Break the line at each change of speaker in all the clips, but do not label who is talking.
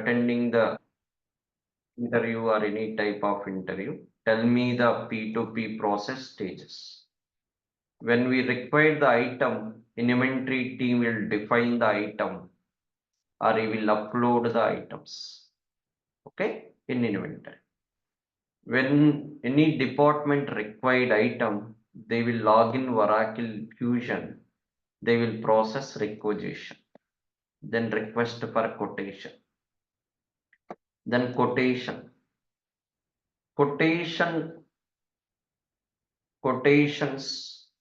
attending the interview or any type of interview, tell me the P2P process stages. When we require the item, inventory team will define the item or he will upload the items. Okay, in inventory. When any department required item, they will log in Oracle Fusion. They will process requisition, then request for quotation, then quotations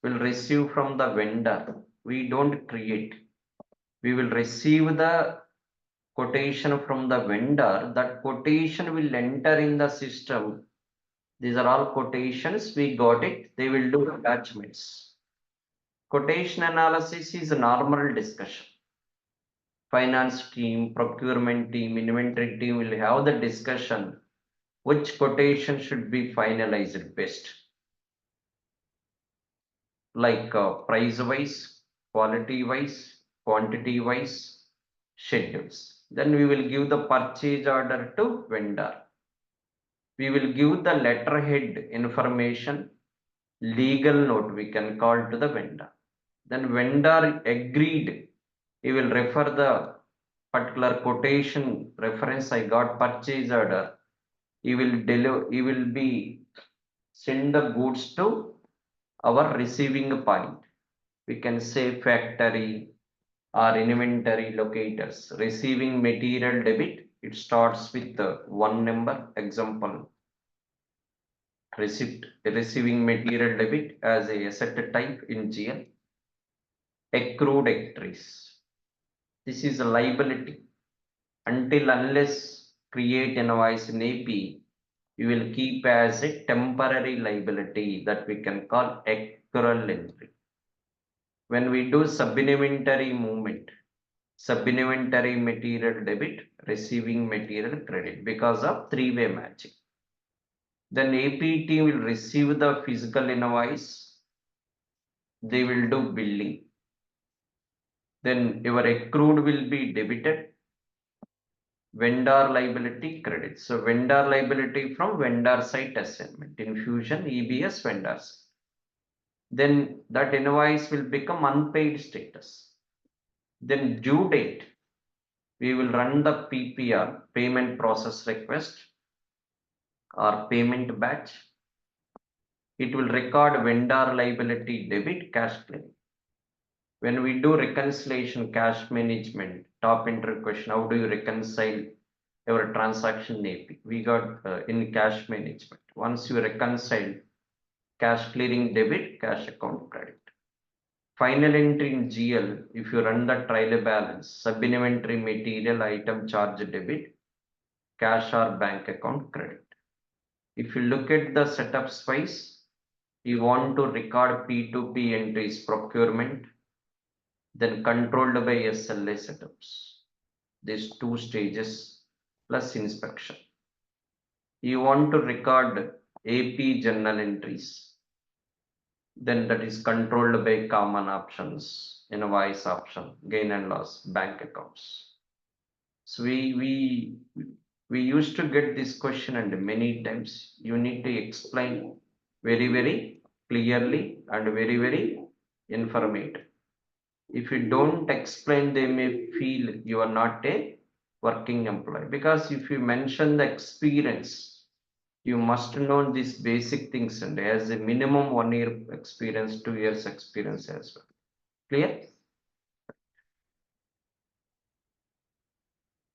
will receive from the vendor. We don't create. We will receive the quotation from the vendor. That quotation will enter in the system. These are all quotations. We got it. They will do attachments. Quotation analysis is a normal discussion. Finance team, procurement team, inventory team will have the discussion which quotation should be finalized best. Like price wise, quality wise, quantity wise, schedules. Then we will give the purchase order to vendor. We will give the letterhead information, legal note we can call to the vendor. Then vendor agreed. He will refer the particular quotation reference I got purchase order. He will deliver. He will be send the goods to our receiving point. We can say factory or inventory locators. Receiving material debit, it starts with one number. Example, receiving material debit as a asset type in GL. Accrued entries. This is a liability. Until unless create invoice in AP, you will keep as a temporary liability that we can call accrual entry. When we do sub-inventory movement, sub-inventory material debit, receiving material credit because of three-way matching. Then APT will receive the physical invoice. They will do billing. Then your accrued will be debited. Vendor liability credit. So vendor liability from vendor site assignment. In Fusion, EBS vendors. Then that invoice will become unpaid status. Then due date, we will run the PPR, payment process request or payment batch. It will record vendor liability debit cash claim. When we do reconciliation cash management, top entry question, how do you reconcile your transaction AP? We got in cash management. Once you reconcile cash clearing debit, cash account credit. Final entry in GL, if you run the trial balance, sub-inventory material item charge debit, cash or bank account credit. If you look at the setup space, you want to record P2P entries procurement, then controlled by SLA setups. These two stages plus inspection. You want to record AP journal entries, then that is controlled by common options, invoice option, gain and loss, bank accounts. So we used to get this question, and many times you need to explain very clearly and very informative. If you don't explain, they may feel you are not a working employee, because if you mention the experience, you must know these basic things and as a minimum 1 year experience, 2 years experience as well. Clear?